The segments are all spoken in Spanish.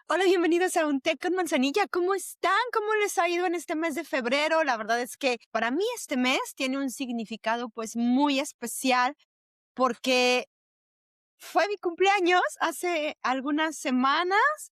Hola, bienvenidos a Un Té con Manzanilla. ¿Cómo están? ¿Cómo les ha ido en este mes de febrero? La verdad es que para mí este mes tiene un significado pues muy especial porque fue mi cumpleaños hace algunas semanas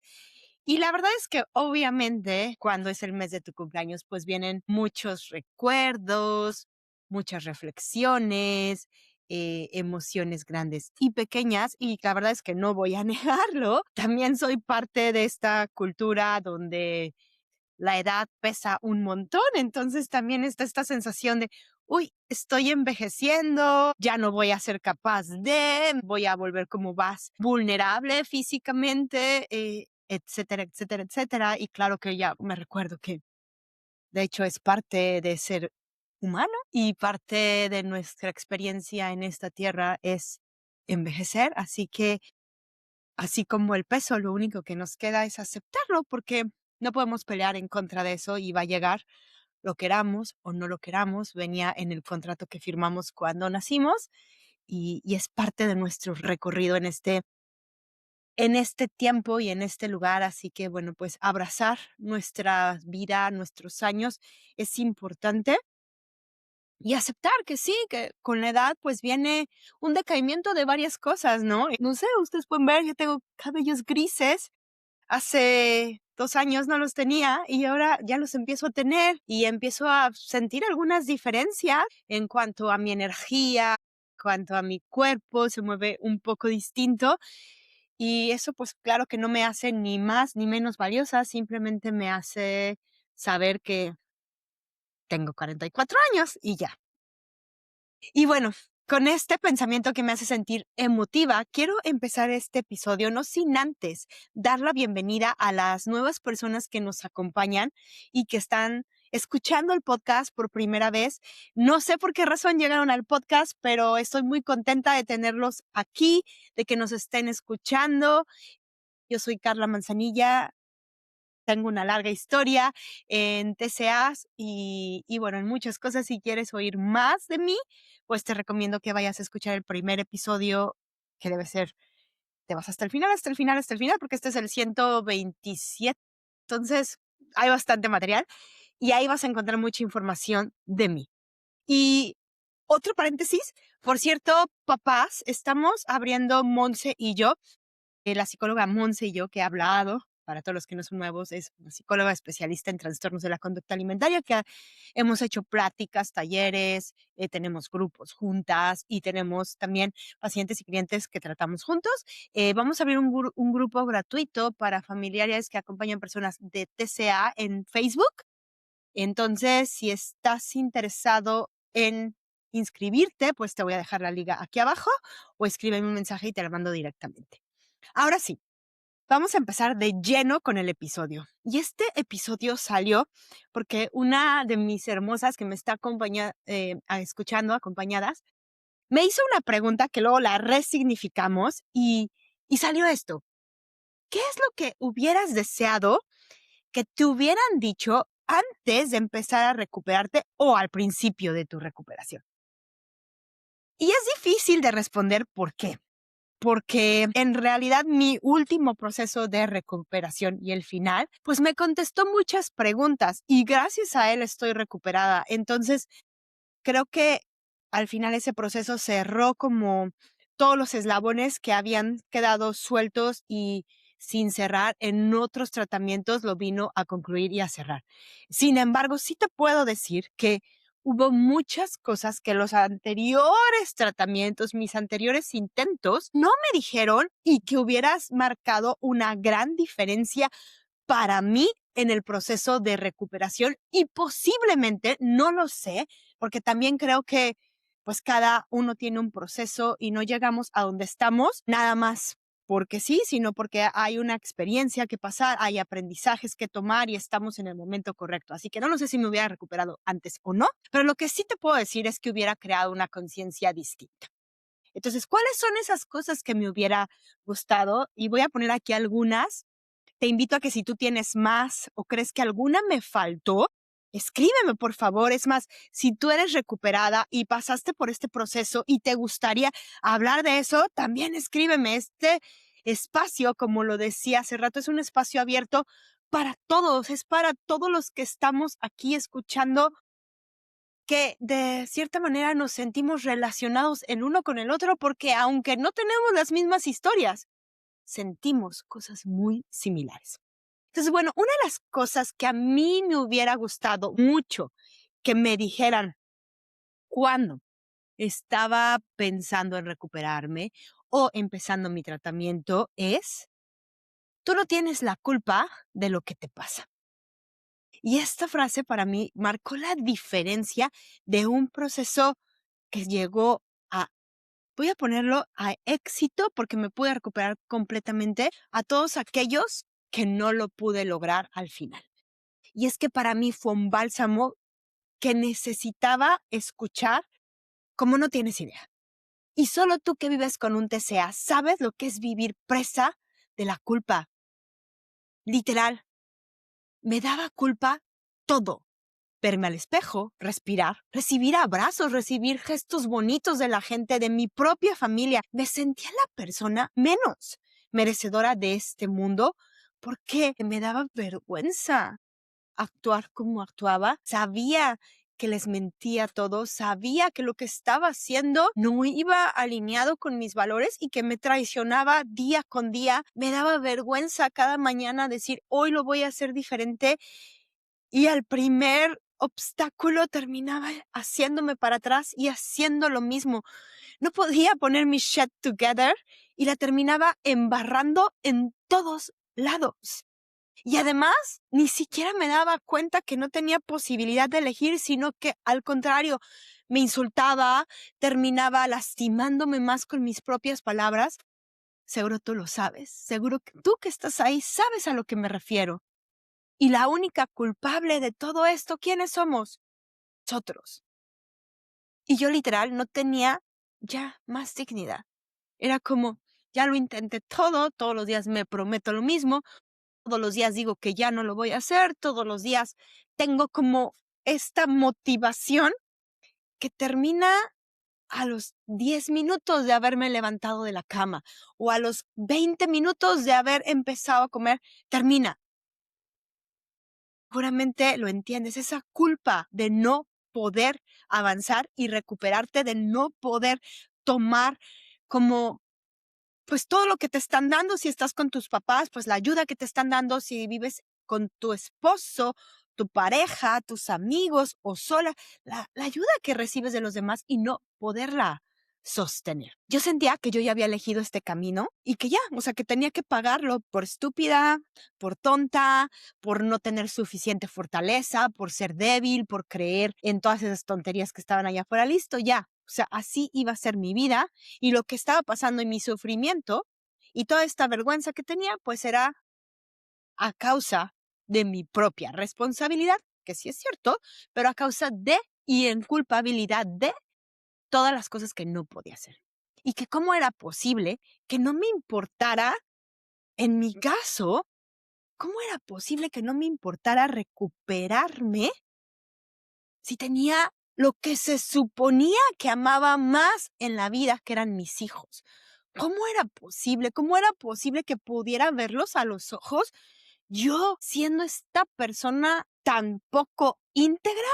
y la verdad es que obviamente cuando es el mes de tu cumpleaños pues vienen muchos recuerdos, muchas reflexiones, emociones grandes y pequeñas y la verdad es que no voy a negarlo. También soy parte de esta cultura donde la edad pesa un montón, entonces también está esta sensación de, uy, estoy envejeciendo, ya no voy a ser capaz de, voy a volver como más vulnerable físicamente, etcétera, etcétera, etcétera. Y claro que ya me recuerdo que de hecho es parte de ser humano y parte de nuestra experiencia en esta tierra es envejecer, así que así como el peso, lo único que nos queda es aceptarlo porque no podemos pelear en contra de eso y va a llegar, lo queramos o no lo queramos, venía en el contrato que firmamos cuando nacimos y es parte de nuestro recorrido en este tiempo y en este lugar. Así que bueno, pues abrazar nuestra vida, nuestros años es importante y aceptar que sí, que con la edad pues viene un decaimiento de varias cosas, ¿no? No sé, ustedes pueden ver, yo tengo cabellos grises. Hace 2 años no los tenía y ahora ya los empiezo a tener y empiezo a sentir algunas diferencias en cuanto a mi energía, en cuanto a mi cuerpo, se mueve un poco distinto y eso pues claro que no me hace ni más ni menos valiosa, simplemente me hace saber que tengo 44 años y ya. Y bueno, con este pensamiento que me hace sentir emotiva, quiero empezar este episodio no sin antes dar la bienvenida a las nuevas personas que nos acompañan y que están escuchando el podcast por primera vez. No sé por qué razón llegaron al podcast, pero estoy muy contenta de tenerlos aquí, de que nos estén escuchando. Yo soy Carla Manzanilla. Tengo una larga historia en TCAs y bueno, en muchas cosas. Si quieres oír más de mí, pues te recomiendo que vayas a escuchar el primer episodio, que debe ser, te vas hasta el final, hasta el final, hasta el final, porque este es el 127. Entonces, hay bastante material y ahí vas a encontrar mucha información de mí. Y otro paréntesis, por cierto, papás, estamos abriendo Monse y yo, la psicóloga Monse y yo, que he hablado, para todos los que no son nuevos, es una psicóloga especialista en trastornos de la conducta alimentaria, que hemos hecho pláticas, talleres, tenemos grupos juntas y tenemos también pacientes y clientes que tratamos juntos. Vamos a abrir un grupo gratuito para familiares que acompañan personas de TCA en Facebook. Entonces, si estás interesado en inscribirte, pues te voy a dejar la liga aquí abajo o escríbeme un mensaje y te la mando directamente. Ahora sí, vamos a empezar de lleno con el episodio. Y este episodio salió porque una de mis hermosas que me está escuchando, acompañadas, me hizo una pregunta que luego la resignificamos y salió esto. ¿Qué es lo que hubieras deseado que te hubieran dicho antes de empezar a recuperarte o al principio de tu recuperación? Y es difícil de responder por qué. Porque en realidad mi último proceso de recuperación y el final, pues me contestó muchas preguntas y gracias a él estoy recuperada. Entonces, creo que al final ese proceso cerró como todos los eslabones que habían quedado sueltos y sin cerrar en otros tratamientos lo vino a concluir y a cerrar. Sin embargo, sí te puedo decir que hubo muchas cosas que los anteriores tratamientos, mis anteriores intentos, no me dijeron y que hubieras marcado una gran diferencia para mí en el proceso de recuperación y posiblemente, no lo sé, porque también creo que pues cada uno tiene un proceso y no llegamos a donde estamos nada más porque sí, sino porque hay una experiencia que pasar, hay aprendizajes que tomar y estamos en el momento correcto. Así que no lo sé si me hubiera recuperado antes o no, pero lo que sí te puedo decir es que hubiera creado una conciencia distinta. Entonces, ¿cuáles son esas cosas que me hubiera gustado? Y voy a poner aquí algunas. Te invito a que si tú tienes más o crees que alguna me faltó, escríbeme, por favor. Es más, si tú eres recuperada y pasaste por este proceso y te gustaría hablar de eso, también escríbeme. espacio, como lo decía hace rato, es un espacio abierto para todos, es para todos los que estamos aquí escuchando, que de cierta manera nos sentimos relacionados el uno con el otro, porque aunque no tenemos las mismas historias, sentimos cosas muy similares. Entonces, bueno, una de las cosas que a mí me hubiera gustado mucho que me dijeran cuando estaba pensando en recuperarme o empezando mi tratamiento es: tú no tienes la culpa de lo que te pasa. Y esta frase para mí marcó la diferencia de un proceso que llegó a, voy a ponerlo a éxito, porque me pude recuperar completamente, a todos aquellos que no lo pude lograr al final. Y es que para mí fue un bálsamo que necesitaba escuchar como no tienes idea. Y solo tú que vives con un TCA sabes lo que es vivir presa de la culpa. Literal, me daba culpa todo. Verme al espejo, respirar, recibir abrazos, recibir gestos bonitos de la gente, de mi propia familia. Me sentía la persona menos merecedora de este mundo porque me daba vergüenza actuar como actuaba. Sabía que les mentía a todos, sabía que lo que estaba haciendo no iba alineado con mis valores y que me traicionaba día con día. Me daba vergüenza cada mañana decir, hoy lo voy a hacer diferente, y al primer obstáculo terminaba haciéndome para atrás y haciendo lo mismo. No podía poner mi shit together y la terminaba embarrando en todos lados. Y además, ni siquiera me daba cuenta que no tenía posibilidad de elegir, sino que al contrario, me insultaba, terminaba lastimándome más con mis propias palabras. Seguro tú lo sabes, seguro que tú que estás ahí sabes a lo que me refiero. Y la única culpable de todo esto, ¿quiénes somos? Nosotros. Y yo literal no tenía ya más dignidad. Era como, ya lo intenté todo, todos los días me prometo lo mismo, todos los días digo que ya no lo voy a hacer, todos los días tengo como esta motivación que termina a los 10 minutos de haberme levantado de la cama o a los 20 minutos de haber empezado a comer, termina. Seguramente lo entiendes, esa culpa de no poder avanzar y recuperarte, de no poder tomar como pues todo lo que te están dando. Si estás con tus papás, pues la ayuda que te están dando. Si vives con tu esposo, tu pareja, tus amigos o sola, la ayuda que recibes de los demás y no poderla sostener. Yo sentía que yo ya había elegido este camino y que ya, o sea, que tenía que pagarlo por estúpida, por tonta, por no tener suficiente fortaleza, por ser débil, por creer en todas esas tonterías que estaban allá afuera. Listo, ya. O sea, así iba a ser mi vida, y lo que estaba pasando en mi sufrimiento y toda esta vergüenza que tenía, pues era a causa de mi propia responsabilidad, que sí es cierto, pero a causa de y en culpabilidad de todas las cosas que no podía hacer. Y que cómo era posible que no me importara, en mi caso, cómo era posible que no me importara recuperarme si tenía lo que se suponía que amaba más en la vida, que eran mis hijos. ¿Cómo era posible? ¿Cómo era posible que pudiera verlos a los ojos, yo siendo esta persona tan poco íntegra?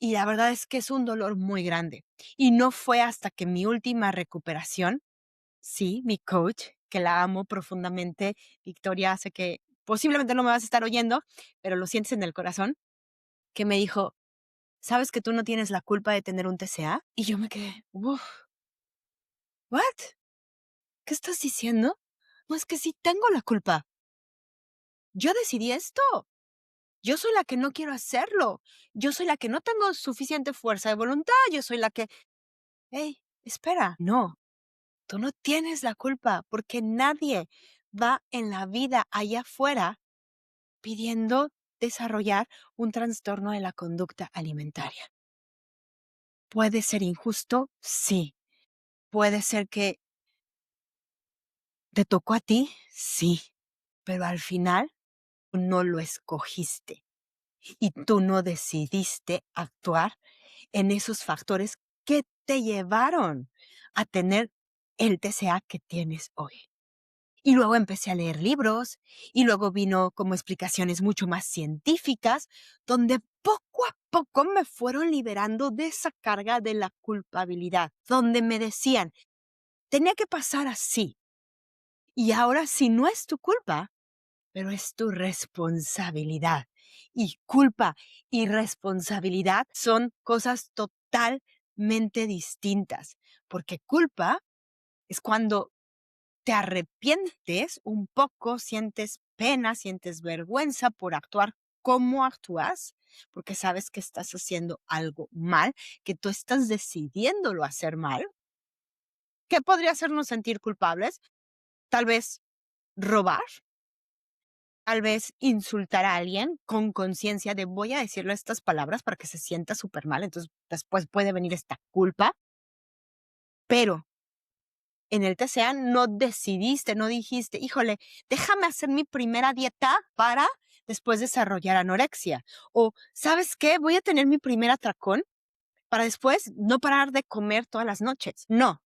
Y la verdad es que es un dolor muy grande. Y no fue hasta que mi última recuperación, sí, mi coach, que la amo profundamente, Victoria, sé que posiblemente no me vas a estar oyendo, pero lo sientes en el corazón, que me dijo, ¿sabes que tú no tienes la culpa de tener un TCA? Y yo me quedé, uff, ¿what? ¿Qué estás diciendo? No, es que sí tengo la culpa. Yo decidí esto. Yo soy la que no quiero hacerlo. Yo soy la que no tengo suficiente fuerza de voluntad. Yo soy la que... Hey, espera. No, tú no tienes la culpa, porque nadie va en la vida allá afuera pidiendo desarrollar un trastorno de la conducta alimentaria. ¿Puede ser injusto? Sí. ¿Puede ser que te tocó a ti? Sí. Pero al final no lo escogiste y tú no decidiste actuar en esos factores que te llevaron a tener el TCA que tienes hoy. Y luego empecé a leer libros y luego vino como explicaciones mucho más científicas, donde poco a poco me fueron liberando de esa carga de la culpabilidad, donde me decían, tenía que pasar así. Y ahora si no es tu culpa, pero es tu responsabilidad. Y culpa y responsabilidad son cosas totalmente distintas, porque culpa es cuando te arrepientes un poco, sientes pena, sientes vergüenza por actuar como actúas, porque sabes que estás haciendo algo mal, que tú estás decidiéndolo hacer mal. ¿Qué podría hacernos sentir culpables? Tal vez robar, tal vez insultar a alguien con conciencia de voy a decirle estas palabras para que se sienta súper mal, entonces después puede venir esta culpa, pero en el TCA no decidiste, no dijiste, híjole, déjame hacer mi primera dieta para después desarrollar anorexia. O, ¿sabes qué? Voy a tener mi primer atracón para después no parar de comer todas las noches. No,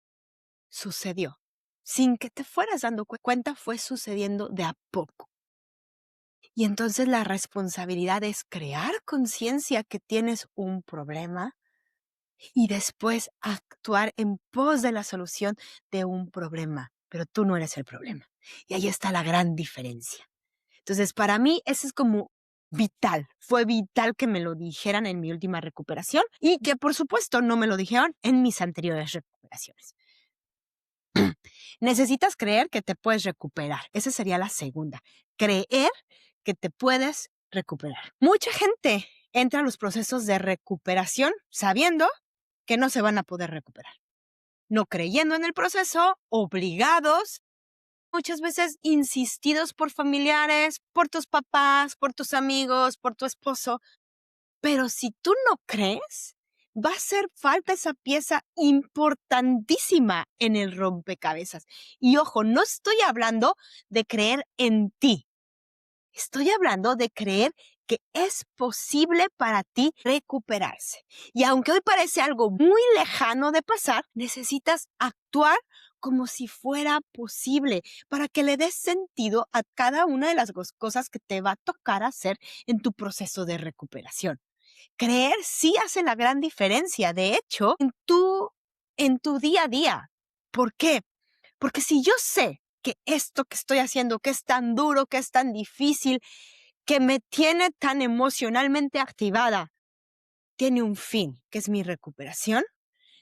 sucedió. Sin que te fueras dando cuenta, fue sucediendo de a poco. Y entonces la responsabilidad es crear conciencia que tienes un problema y después actuar en pos de la solución de un problema. Pero tú no eres el problema. Y ahí está la gran diferencia. Entonces, para mí, eso es como vital. Fue vital que me lo dijeran en mi última recuperación y que, por supuesto, no me lo dijeron en mis anteriores recuperaciones. Necesitas creer que te puedes recuperar. Esa sería la segunda. Creer que te puedes recuperar. Mucha gente entra a los procesos de recuperación sabiendo que no se van a poder recuperar. No creyendo en el proceso, obligados, muchas veces insistidos por familiares, por tus papás, por tus amigos, por tu esposo. Pero si tú no crees, va a hacer falta esa pieza importantísima en el rompecabezas. Y ojo, no estoy hablando de creer en ti. Estoy hablando de creer que es posible para ti recuperarse. Y aunque hoy parece algo muy lejano de pasar, necesitas actuar como si fuera posible para que le des sentido a cada una de las cosas que te va a tocar hacer en tu proceso de recuperación. Creer sí hace la gran diferencia, de hecho, en tu día a día. ¿Por qué? Porque si yo sé que esto que estoy haciendo, que es tan duro, que es tan difícil, que me tiene tan emocionalmente activada, tiene un fin, que es mi recuperación,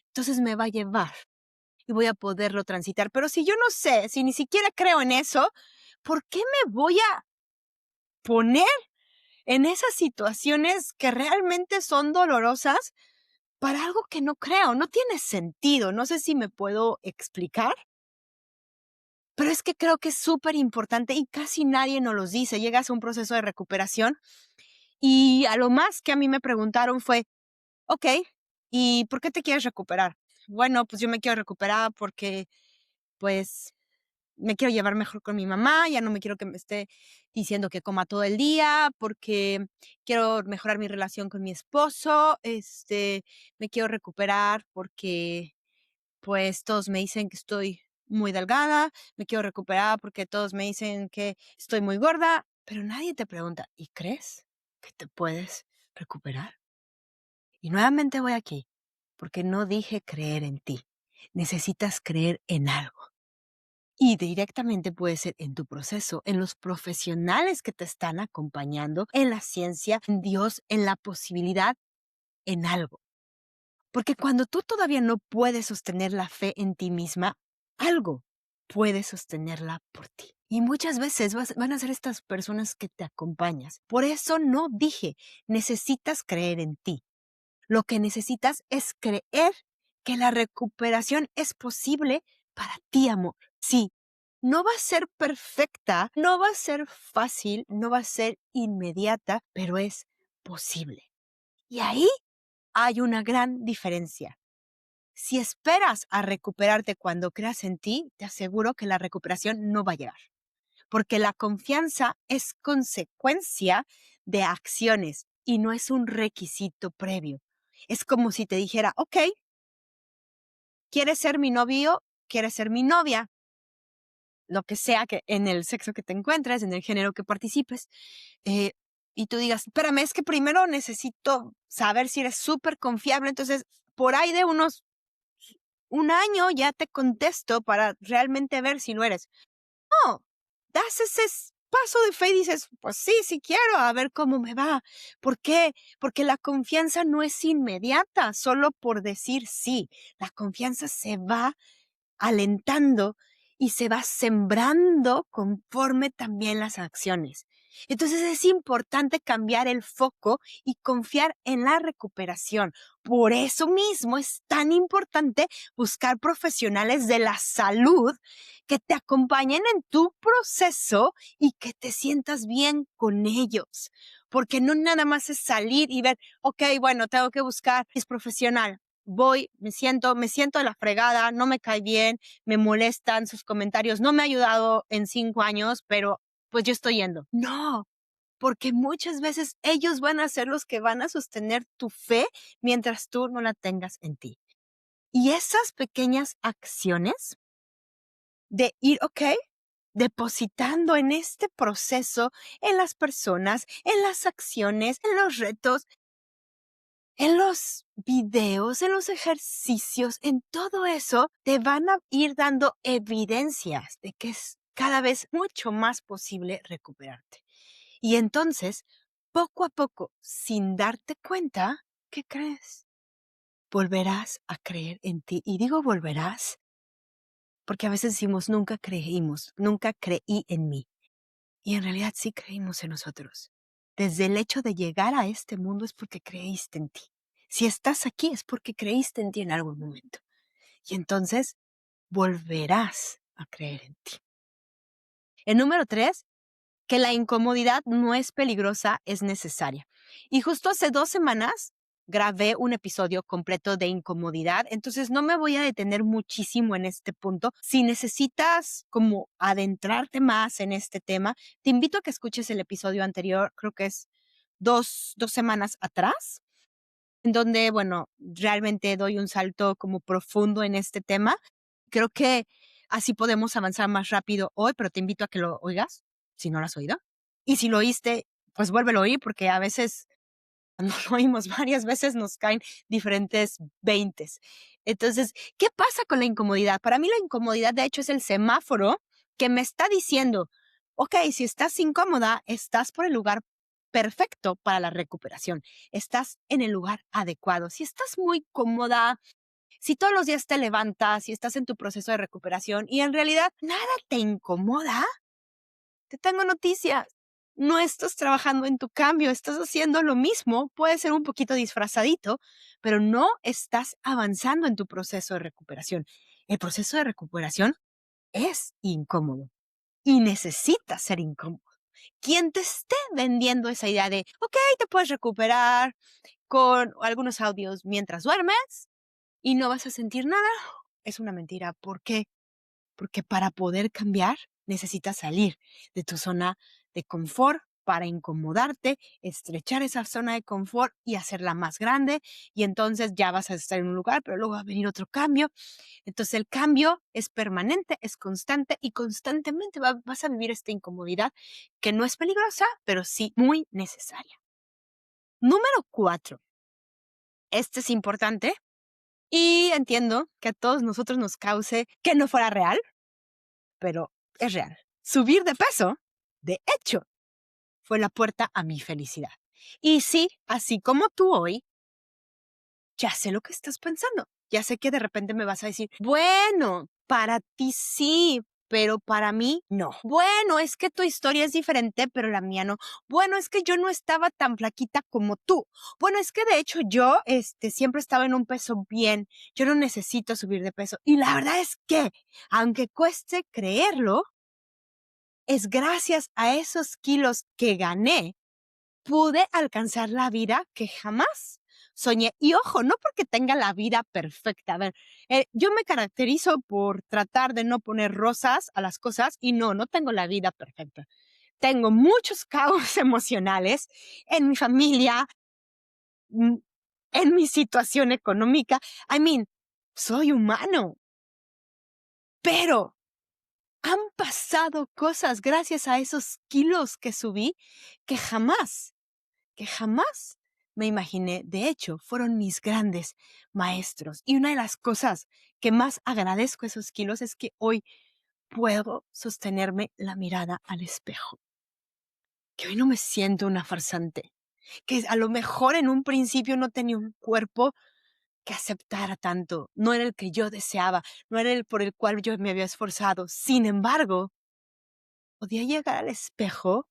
entonces me va a llevar y voy a poderlo transitar. Pero si yo no sé, si ni siquiera creo en eso, ¿por qué me voy a poner en esas situaciones que realmente son dolorosas para algo que no creo? No tiene sentido. No sé si me puedo explicar. Pero es que creo que es súper importante y casi nadie nos los dice. Llegas a un proceso de recuperación y a lo más que a mí me preguntaron fue, ok, ¿y por qué te quieres recuperar? Bueno, pues yo me quiero recuperar porque, pues, me quiero llevar mejor con mi mamá, ya no me quiero que me esté diciendo que coma todo el día, porque quiero mejorar mi relación con mi esposo, me quiero recuperar porque pues todos me dicen que estoy muy delgada, me quiero recuperar porque todos me dicen que estoy muy gorda, pero nadie te pregunta, ¿y crees que te puedes recuperar? Y nuevamente voy aquí, porque no dije creer en ti. Necesitas creer en algo. Y directamente puede ser en tu proceso, en los profesionales que te están acompañando, en la ciencia, en Dios, en la posibilidad, en algo. Porque cuando tú todavía no puedes sostener la fe en ti misma, algo puede sostenerla por ti. Y muchas veces van a ser estas personas que te acompañas. Por eso no dije, necesitas creer en ti. Lo que necesitas es creer que la recuperación es posible para ti, amor. Sí, no va a ser perfecta, no va a ser fácil, no va a ser inmediata, pero es posible. Y ahí hay una gran diferencia. Si esperas a recuperarte cuando creas en ti, te aseguro que la recuperación no va a llegar, porque la confianza es consecuencia de acciones y no es un requisito previo. Es como si te dijera, ok, ¿quieres ser mi novio? quieres ser mi novia, lo que sea que en el sexo que te encuentres, en el género que participes, eh, y tú digas, espérame, es que primero necesito saber si eres súper confiable, entonces por ahí de unos un año ya te contesto para realmente ver si lo eres. No, das ese paso de fe y dices, pues sí, sí quiero, a ver cómo me va. ¿Por qué? Porque la confianza no es inmediata, solo por decir sí. La confianza se va alentando y se va sembrando conforme también las acciones. Entonces es importante cambiar el foco y confiar en la recuperación. Por eso mismo es tan importante buscar profesionales de la salud que te acompañen en tu proceso y que te sientas bien con ellos. Porque no nada más es salir y ver, ok, bueno, tengo que buscar, es profesional. Voy, me siento de la fregada, no me cae bien, me molestan sus comentarios, no me ha ayudado en 5 años, pero pues yo estoy yendo. No, porque muchas veces ellos van a ser los que van a sostener tu fe mientras tú no la tengas en ti. Y esas pequeñas acciones de ir, ok, depositando en este proceso, en las personas, en las acciones, en los retos, en los videos, en los ejercicios, en todo eso, te van a ir dando evidencias de que es cada vez mucho más posible recuperarte. Y entonces, poco a poco, sin darte cuenta, ¿qué crees? Volverás a creer en ti. Y digo volverás porque a veces decimos nunca creímos, nunca creí en mí. Y en realidad sí creímos en nosotros. Desde el hecho de llegar a este mundo es porque creíste en ti. Si estás aquí es porque creíste en ti en algún momento. Y entonces volverás a creer en ti. El número 3, que la incomodidad no es peligrosa, es necesaria. Y justo hace 2 semanas grabé un episodio completo de incomodidad, entonces no me voy a detener muchísimo en este punto. Si necesitas como adentrarte más en este tema, te invito a que escuches el episodio anterior, creo que es dos semanas atrás, en donde, bueno, realmente doy un salto como profundo en este tema. Creo que así podemos avanzar más rápido hoy, pero te invito a que lo oigas, si no lo has oído. Y si lo oíste, pues vuélvelo a oír, porque a veces, cuando lo oímos varias veces, nos caen diferentes veintes. Entonces, ¿qué pasa con la incomodidad? Para mí la incomodidad, de hecho, es el semáforo que me está diciendo, ok, si estás incómoda, estás por el lugar perfecto para la recuperación. Estás en el lugar adecuado. Si estás muy cómoda, si todos los días te levantas y estás en tu proceso de recuperación y en realidad nada te incomoda, te tengo noticias. No estás trabajando en tu cambio, estás haciendo lo mismo, puede ser un poquito disfrazadito, pero no estás avanzando en tu proceso de recuperación. El proceso de recuperación es incómodo y necesita ser incómodo. Quien te esté vendiendo esa idea de, ok, te puedes recuperar con algunos audios mientras duermes y no vas a sentir nada, es una mentira. ¿Por qué? Porque para poder cambiar necesitas salir de tu zona de confort para incomodarte, estrechar esa zona de confort y hacerla más grande y entonces ya vas a estar en un lugar, pero luego va a venir otro cambio. Entonces el cambio es permanente, es constante y constantemente vas a vivir esta incomodidad que no es peligrosa, pero sí muy necesaria. Número 4. Este es importante y entiendo que a todos nosotros nos cause que no fuera real, pero es real. Subir de peso, de hecho, fue la puerta a mi felicidad. Y sí, así como tú hoy, ya sé lo que estás pensando. Ya sé que de repente me vas a decir, bueno, para ti sí, pero para mí no. Bueno, es que tu historia es diferente, pero la mía no. Bueno, es que yo no estaba tan flaquita como tú. Bueno, es que de hecho yo siempre estaba en un peso bien. Yo no necesito subir de peso. Y la verdad es que, aunque cueste creerlo, es gracias a esos kilos que gané, pude alcanzar la vida que jamás soñé. Y ojo, no porque tenga la vida perfecta. A ver, yo me caracterizo por tratar de no poner rosas a las cosas y no tengo la vida perfecta. Tengo muchos caos emocionales en mi familia, mm, en mi situación económica. I mean, soy humano. Pero han pasado cosas gracias a esos kilos que subí que jamás me imaginé. De hecho, fueron mis grandes maestros. Y una de las cosas que más agradezco esos kilos es que hoy puedo sostenerme la mirada al espejo. Que hoy no me siento una farsante. Que a lo mejor en un principio no tenía un cuerpo que aceptara tanto. No era el que yo deseaba, no era el por el cual yo me había esforzado. Sin embargo, podía llegar al espejo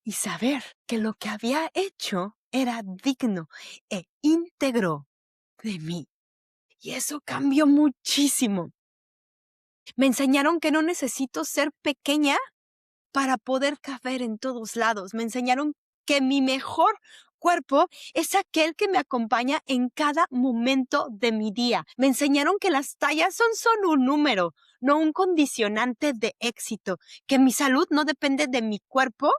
y saber que lo que había hecho era digno e íntegro de mí. Y eso cambió muchísimo. Me enseñaron que no necesito ser pequeña para poder caber en todos lados. Me enseñaron que mi mejor cuerpo es aquel que me acompaña en cada momento de mi día. Me enseñaron que las tallas son un número, no un condicionante de éxito, que mi salud no depende de mi cuerpo,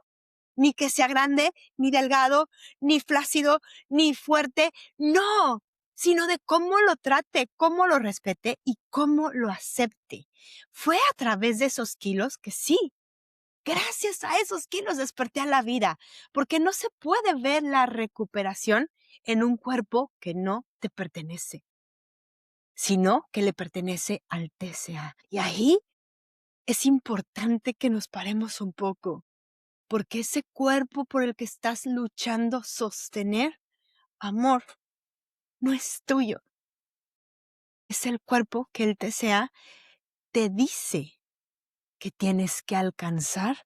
ni que sea grande, ni delgado, ni flácido, ni fuerte, no, sino de cómo lo trate, cómo lo respete y cómo lo acepte. Fue a través de esos kilos que sí, gracias a esos kilos desperté a la vida, porque no se puede ver la recuperación en un cuerpo que no te pertenece, sino que le pertenece al TCA. Y ahí es importante que nos paremos un poco, porque ese cuerpo por el que estás luchando sostener, amor, no es tuyo. Es el cuerpo que el TCA te dice que tienes que alcanzar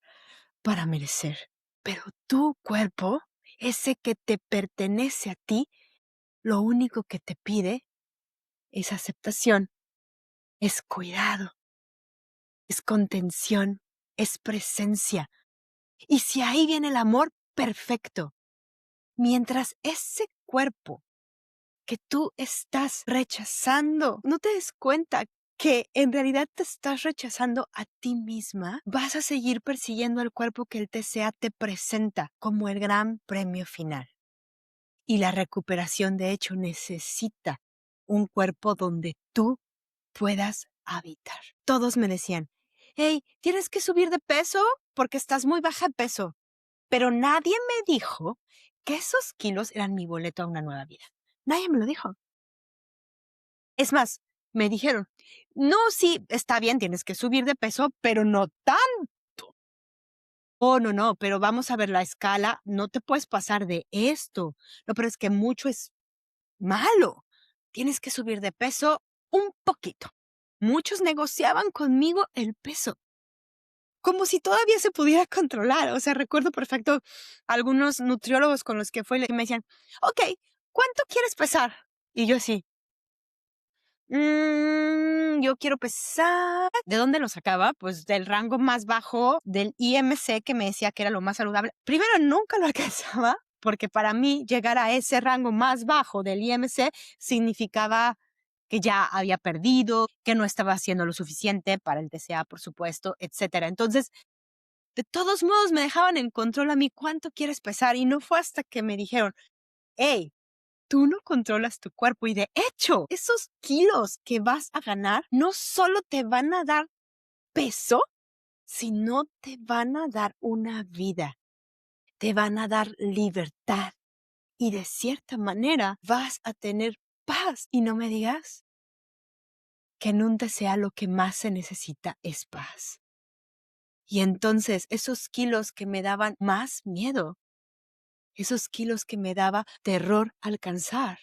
para merecer. Pero tu cuerpo, ese que te pertenece a ti, lo único que te pide es aceptación, es cuidado, es contención, es presencia. Y si ahí viene el amor, perfecto. Mientras ese cuerpo que tú estás rechazando, no te des cuenta que en realidad te estás rechazando a ti misma, vas a seguir persiguiendo el cuerpo que el TCA te presenta como el gran premio final. Y la recuperación, de hecho, necesita un cuerpo donde tú puedas habitar. Todos me decían, hey, tienes que subir de peso porque estás muy baja de peso. Pero nadie me dijo que esos kilos eran mi boleto a una nueva vida. Nadie me lo dijo. Es más, me dijeron, no, sí, está bien, tienes que subir de peso, pero no tanto. Oh, no, pero vamos a ver la escala, no te puedes pasar de esto. No, pero es que mucho es malo. Tienes que subir de peso un poquito. Muchos negociaban conmigo el peso, como si todavía se pudiera controlar. O sea, recuerdo perfecto algunos nutriólogos con los que fue y me decían, ok, ¿cuánto quieres pesar? Y yo así, yo quiero pesar. ¿De dónde lo sacaba? Pues del rango más bajo del IMC, que me decía que era lo más saludable. Primero, nunca lo alcanzaba, porque para mí llegar a ese rango más bajo del IMC significaba que ya había perdido, que no estaba haciendo lo suficiente para el TCA, por supuesto, etcétera. Entonces, de todos modos, me dejaban en control a mí cuánto quieres pesar, y no fue hasta que me dijeron, hey, tú no controlas tu cuerpo, y de hecho, esos kilos que vas a ganar no solo te van a dar peso, sino te van a dar una vida, te van a dar libertad, y de cierta manera vas a tener paz. Y no me digas que en un TCA lo que más se necesita es paz. Y entonces esos kilos que me daban más miedo, esos kilos que me daba terror alcanzar,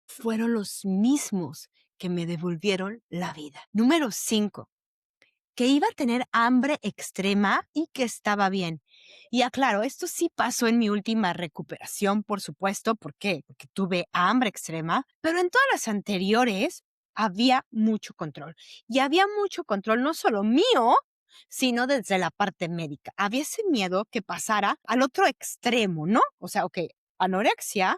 fueron los mismos que me devolvieron la vida. Número 5, que iba a tener hambre extrema y que estaba bien. Y aclaro, esto sí pasó en mi última recuperación, por supuesto. ¿Por qué? Porque tuve hambre extrema, pero en todas las anteriores había mucho control. Y había mucho control no solo mío, sino desde la parte médica. Había ese miedo que pasara al otro extremo, ¿no? O sea, ok, anorexia,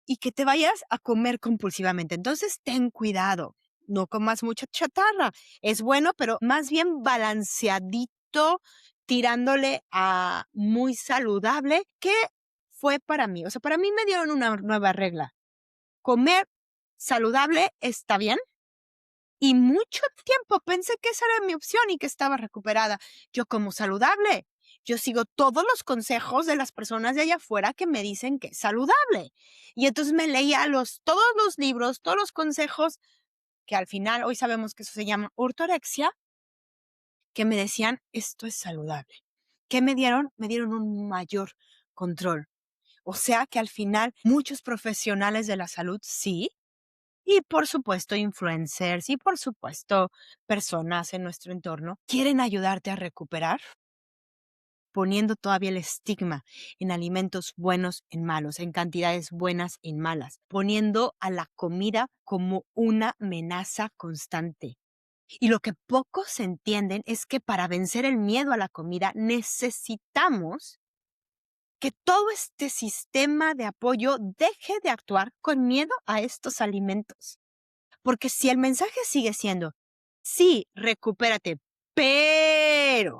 y que te vayas a comer compulsivamente. Entonces, ten cuidado. No comas mucha chatarra. Es bueno, pero más bien balanceadito, tirándole a muy saludable, que fue para mí. O sea, para mí me dieron una nueva regla. Comer saludable está bien, Y mucho tiempo pensé que esa era mi opción y que estaba recuperada. Yo como saludable. Yo sigo todos los consejos de las personas de allá afuera que me dicen que es saludable. Y entonces me leía todos los libros, todos los consejos, que al final hoy sabemos que eso se llama ortorexia, que me decían, esto es saludable. ¿Qué me dieron? Me dieron un mayor control. O sea que al final muchos profesionales de la salud, sí, y por supuesto influencers y por supuesto personas en nuestro entorno, quieren ayudarte a recuperar poniendo todavía el estigma en alimentos buenos en malos, en cantidades buenas en malas, poniendo a la comida como una amenaza constante. Y lo que pocos entienden es que para vencer el miedo a la comida necesitamos que todo este sistema de apoyo deje de actuar con miedo a estos alimentos. Porque si el mensaje sigue siendo, sí, recupérate, pero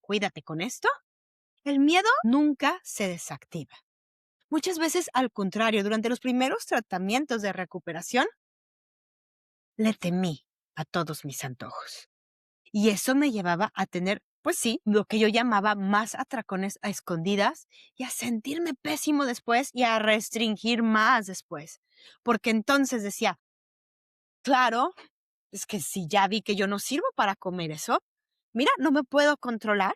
cuídate con esto, el miedo nunca se desactiva. Muchas veces, al contrario, durante los primeros tratamientos de recuperación, le temí a todos mis antojos. Y eso me llevaba a tener, pues sí, lo que yo llamaba más atracones a escondidas y a sentirme pésimo después y a restringir más después. Porque entonces decía, claro, es que si ya vi que yo no sirvo para comer eso, mira, no me puedo controlar,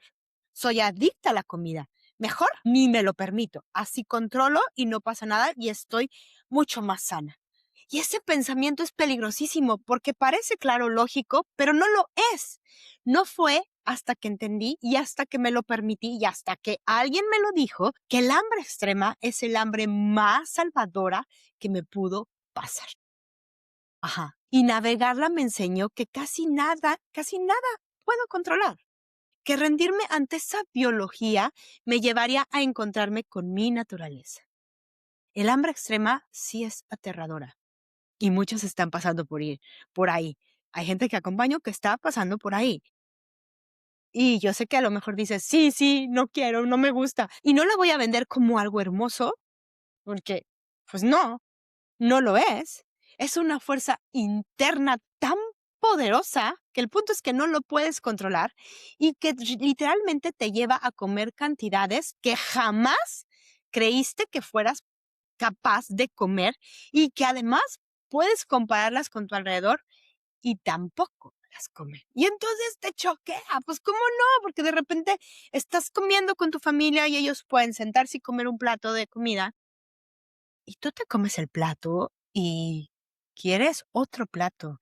soy adicta a la comida. Mejor ni me lo permito. Así controlo y no pasa nada y estoy mucho más sana. Y ese pensamiento es peligrosísimo porque parece claro, lógico, pero no lo es. No fue hasta que entendí y hasta que me lo permití y hasta que alguien me lo dijo que el hambre extrema es el hambre más salvadora que me pudo pasar. Ajá. Y navegarla me enseñó que casi nada puedo controlar. Que rendirme ante esa biología me llevaría a encontrarme con mi naturaleza. El hambre extrema sí es aterradora y muchos están pasando por ahí. Hay gente que acompaño que está pasando por ahí. Y yo sé que a lo mejor dices, sí, no quiero, no me gusta. Y no la voy a vender como algo hermoso, porque, pues no lo es. Es una fuerza interna tan poderosa que el punto es que no lo puedes controlar y que literalmente te lleva a comer cantidades que jamás creíste que fueras capaz de comer y que además puedes compararlas con tu alrededor y tampoco las comen. Y entonces te choquea, pues ¿cómo no? Porque de repente estás comiendo con tu familia y ellos pueden sentarse y comer un plato de comida y tú te comes el plato y quieres otro plato.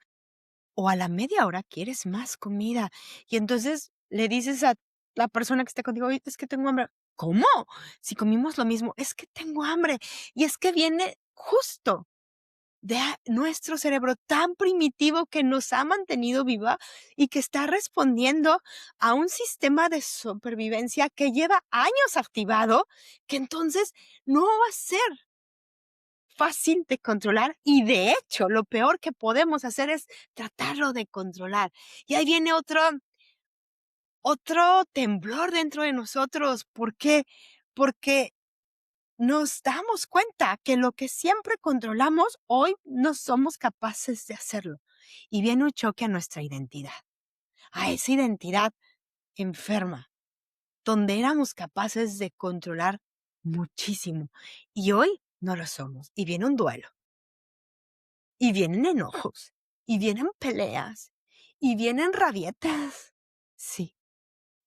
O a la media hora quieres más comida. Y entonces le dices a la persona que está contigo, oye, es que tengo hambre. ¿Cómo? Si comimos lo mismo, es que tengo hambre. Y es que viene justo de nuestro cerebro tan primitivo que nos ha mantenido viva y que está respondiendo a un sistema de supervivencia que lleva años activado, que entonces no va a ser fácil de controlar y de hecho lo peor que podemos hacer es tratarlo de controlar. Y ahí viene otro temblor dentro de nosotros. ¿Por qué? Porque nos damos cuenta que lo que siempre controlamos, hoy no somos capaces de hacerlo. Y viene un choque a nuestra identidad, a esa identidad enferma, donde éramos capaces de controlar muchísimo. Y hoy no lo somos. Y viene un duelo. Y vienen enojos, y vienen peleas, y vienen rabietas. Sí,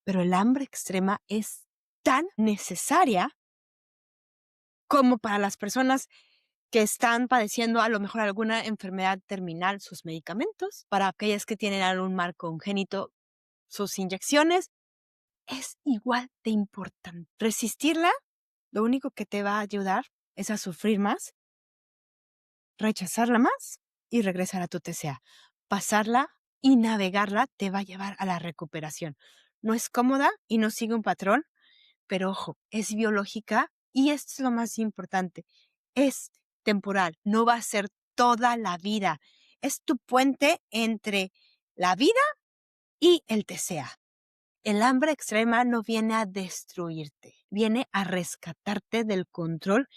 pero el hambre extrema es tan necesaria como para las personas que están padeciendo a lo mejor alguna enfermedad terminal, sus medicamentos, para aquellas que tienen algún mal congénito, sus inyecciones, es igual de importante. Resistirla, lo único que te va a ayudar es a sufrir más, rechazarla más y regresar a tu TCA. Pasarla y navegarla te va a llevar a la recuperación. No es cómoda y no sigue un patrón, pero ojo, es biológica y esto es lo más importante. Es temporal, no va a ser toda la vida. Es tu puente entre la vida y el TCA. El hambre extrema no viene a destruirte, viene a rescatarte del control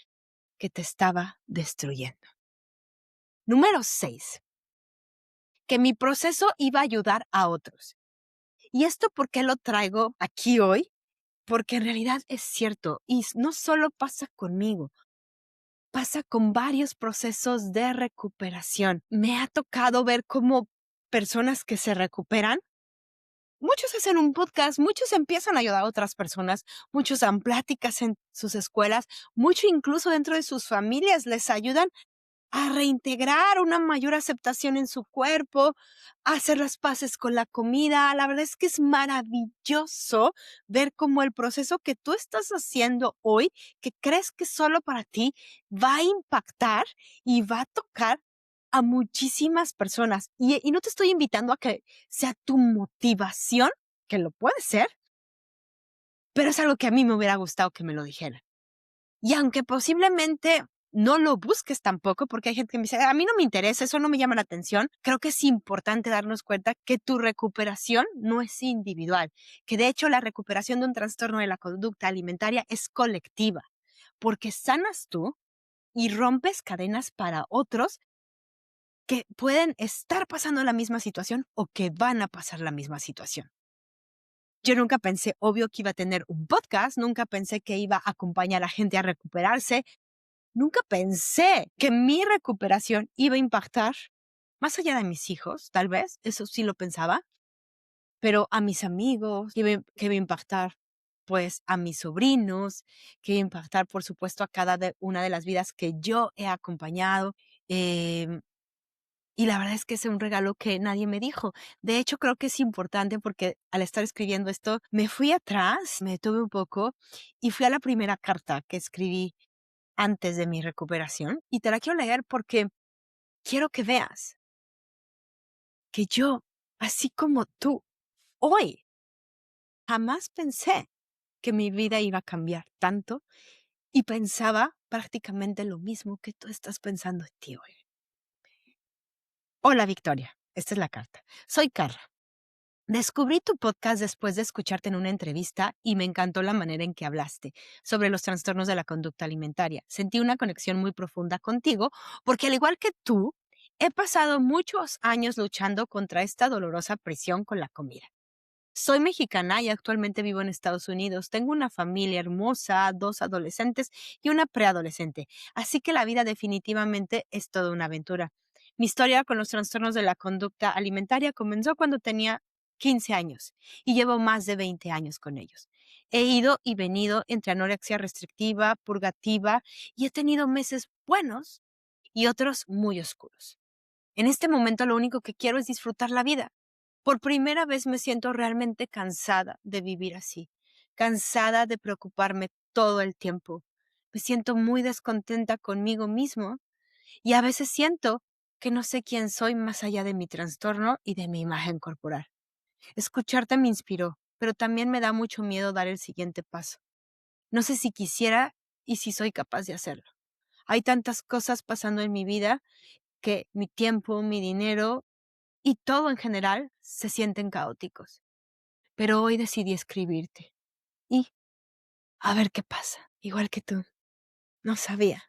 que te estaba destruyendo. Número 6. que mi proceso iba a ayudar a otros. ¿Y esto por qué lo traigo aquí hoy? Porque en realidad es cierto y no solo pasa conmigo, pasa con varios procesos de recuperación. Me ha tocado ver cómo personas que se recuperan, muchos hacen un podcast, muchos empiezan a ayudar a otras personas, muchos dan pláticas en sus escuelas, mucho incluso dentro de sus familias les ayudan a reintegrar una mayor aceptación en su cuerpo, a hacer las paces con la comida. La verdad es que es maravilloso ver cómo el proceso que tú estás haciendo hoy, que crees que es solo para ti, va a impactar y va a tocar a muchísimas personas. Y no te estoy invitando a que sea tu motivación, que lo puede ser, pero es algo que a mí me hubiera gustado que me lo dijeran. Y aunque posiblemente no lo busques tampoco, porque hay gente que me dice, a mí no me interesa, eso no me llama la atención, creo que es importante darnos cuenta que tu recuperación no es individual, que de hecho la recuperación de un trastorno de la conducta alimentaria es colectiva, porque sanas tú y rompes cadenas para otros que pueden estar pasando la misma situación o que van a pasar la misma situación. Yo nunca pensé, obvio, que iba a tener un podcast, nunca pensé que iba a acompañar a gente a recuperarse. Nunca pensé que mi recuperación iba a impactar, más allá de mis hijos, tal vez, eso sí lo pensaba, pero a mis amigos, que iba a impactar, pues, a mis sobrinos, que iba a impactar, por supuesto, a una de las vidas que yo he acompañado. em, y la verdad es que es un regalo que nadie me dijo. De hecho, creo que es importante porque al estar escribiendo esto, me fui atrás, me detuve un poco y fui a la primera carta que escribí antes de mi recuperación y te la quiero leer porque quiero que veas que yo, así como tú, hoy jamás pensé que mi vida iba a cambiar tanto y pensaba prácticamente lo mismo que tú estás pensando en ti hoy. Hola Victoria, esta es la carta. Soy Carla. Descubrí tu podcast después de escucharte en una entrevista y me encantó la manera en que hablaste sobre los trastornos de la conducta alimentaria. Sentí una conexión muy profunda contigo porque al igual que tú, he pasado muchos años luchando contra esta dolorosa presión con la comida. Soy mexicana y actualmente vivo en Estados Unidos. Tengo una familia hermosa, 2 adolescentes y una preadolescente, así que la vida definitivamente es toda una aventura. Mi historia con los trastornos de la conducta alimentaria comenzó cuando tenía 15 años y llevo más de 20 años con ellos. He ido y venido entre anorexia restrictiva, purgativa y he tenido meses buenos y otros muy oscuros. En este momento lo único que quiero es disfrutar la vida. Por primera vez me siento realmente cansada de vivir así, cansada de preocuparme todo el tiempo. Me siento muy descontenta conmigo mismo y a veces siento que no sé quién soy más allá de mi trastorno y de mi imagen corporal. Escucharte me inspiró, pero también me da mucho miedo dar el siguiente paso. No sé si quisiera y si soy capaz de hacerlo. Hay tantas cosas pasando en mi vida que mi tiempo, mi dinero y todo en general se sienten caóticos. Pero hoy decidí escribirte y a ver qué pasa, igual que tú. No sabía,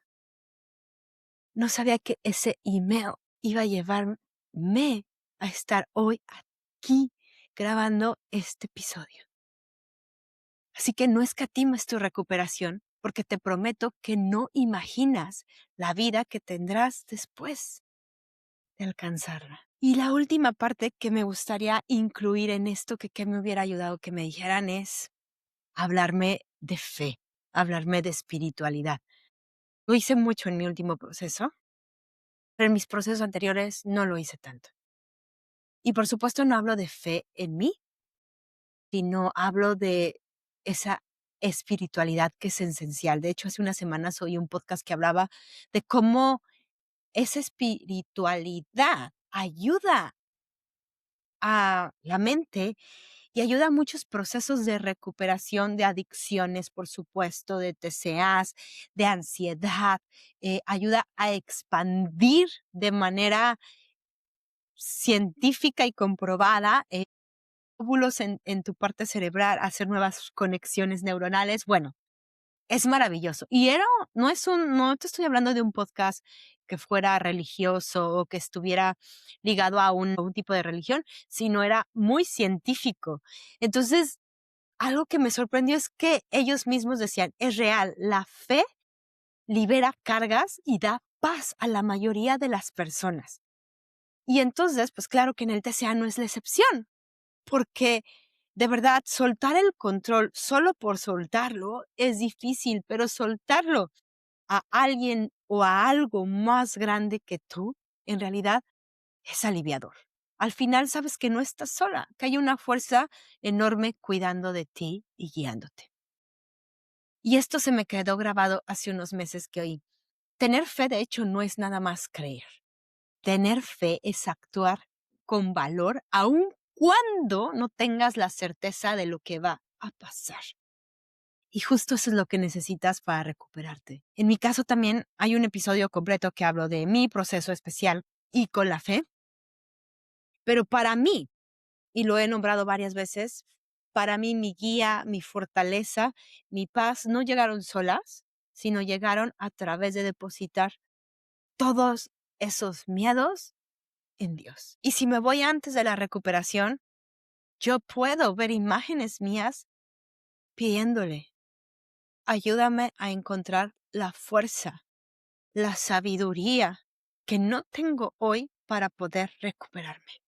no sabía que ese email iba a llevarme a estar hoy aquí grabando este episodio. Así que no escatimes tu recuperación, porque te prometo que no imaginas la vida que tendrás después de alcanzarla. Y la última parte que me gustaría incluir en esto que me hubiera ayudado que me dijeran es hablarme de fe, hablarme de espiritualidad. Lo hice mucho en mi último proceso, pero en mis procesos anteriores no lo hice tanto. Y por supuesto no hablo de fe en mí, sino hablo de esa espiritualidad que es esencial. De hecho, hace unas semanas oí un podcast que hablaba de cómo esa espiritualidad ayuda a la mente y ayuda a muchos procesos de recuperación de adicciones, por supuesto, de TCAs, de ansiedad, ayuda a expandir de manera científica y comprobada óvulos en tu parte cerebral, hacer nuevas conexiones neuronales. Bueno, es maravilloso. Y no te estoy hablando de un podcast que fuera religioso o que estuviera ligado a un tipo de religión, sino era muy científico. Entonces, algo que me sorprendió es que ellos mismos decían, es real, la fe libera cargas y da paz a la mayoría de las personas. Y entonces, pues claro que en el TCA no es la excepción, porque de verdad soltar el control solo por soltarlo es difícil, pero soltarlo a alguien o a algo más grande que tú, en realidad es aliviador. Al final sabes que no estás sola, que hay una fuerza enorme cuidando de ti y guiándote. Y esto se me quedó grabado hace unos meses que oí. Tener fe, de hecho, no es nada más creer. Tener fe es actuar con valor aun cuando no tengas la certeza de lo que va a pasar. Y justo eso es lo que necesitas para recuperarte. En mi caso también hay un episodio completo que hablo de mi proceso especial y con la fe, pero para mí, y lo he nombrado varias veces, para mí mi guía, mi fortaleza, mi paz no llegaron solas, sino llegaron a través de depositar todos esos miedos en Dios. Y si me voy antes de la recuperación, yo puedo ver imágenes mías pidiéndole, ayúdame a encontrar la fuerza, la sabiduría que no tengo hoy para poder recuperarme.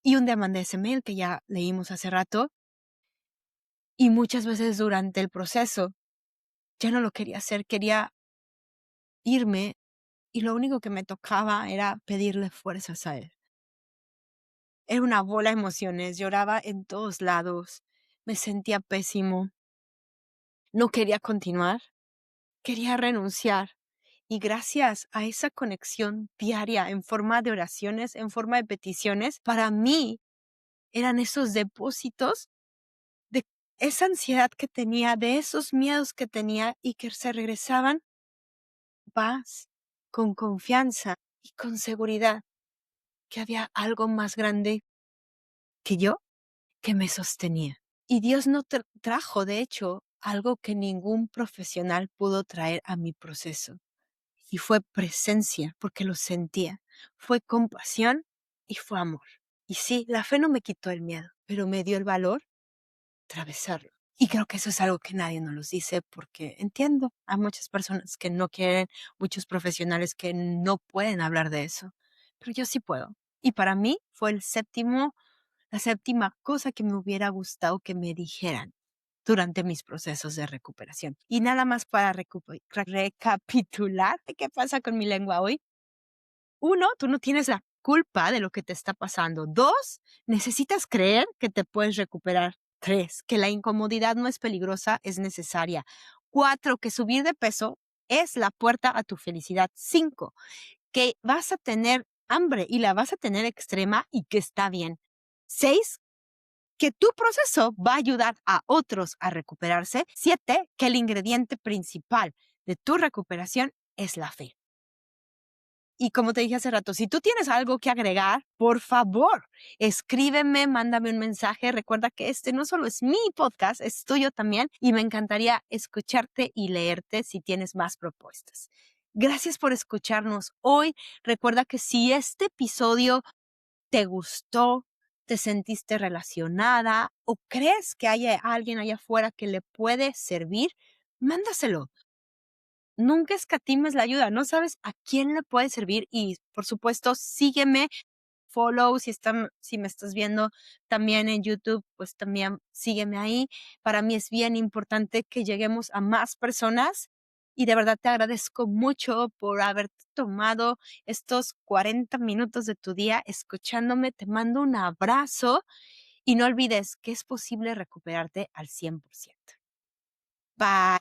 Y un día mandé ese mail que ya leímos hace rato y muchas veces durante el proceso ya no lo quería hacer, quería irme y lo único que me tocaba era pedirle fuerzas a él. Era una bola de emociones, lloraba en todos lados, me sentía pésimo, no quería continuar, quería renunciar. Y gracias a esa conexión diaria en forma de oraciones, en forma de peticiones, para mí eran esos depósitos de esa ansiedad que tenía, de esos miedos que tenía y que se regresaban paz, con confianza y con seguridad que había algo más grande que yo que me sostenía. Y Dios no trajo, de hecho, algo que ningún profesional pudo traer a mi proceso. Y fue presencia, porque lo sentía. Fue compasión y fue amor. Y sí, la fe no me quitó el miedo, pero me dio el valor de atravesarlo. Y creo que eso es algo que nadie nos los dice porque entiendo, hay muchas personas que no quieren, muchos profesionales que no pueden hablar de eso, pero yo sí puedo. Y para mí fue la séptima cosa que me hubiera gustado que me dijeran durante mis procesos de recuperación. Y nada más para recapitular qué pasa con mi lengua hoy. 1, tú no tienes la culpa de lo que te está pasando. 2, necesitas creer que te puedes recuperar. 3, que la incomodidad no es peligrosa, es necesaria. 4, que subir de peso es la puerta a tu felicidad. 5, que vas a tener hambre y la vas a tener extrema y que está bien. 6, que tu proceso va a ayudar a otros a recuperarse. 7, que el ingrediente principal de tu recuperación es la fe. Y como te dije hace rato, si tú tienes algo que agregar, por favor, escríbeme, mándame un mensaje. Recuerda que este no solo es mi podcast, es tuyo también y me encantaría escucharte y leerte si tienes más propuestas. Gracias por escucharnos hoy. Recuerda que si este episodio te gustó, te sentiste relacionada o crees que hay alguien allá afuera que le puede servir, mándaselo. Nunca escatimes la ayuda, no sabes a quién le puede servir y por supuesto sígueme, follow si me estás viendo también en YouTube, pues también sígueme ahí. Para mí es bien importante que lleguemos a más personas y de verdad te agradezco mucho por haber tomado estos 40 minutos de tu día escuchándome. Te mando un abrazo y no olvides que es posible recuperarte al 100%. Bye.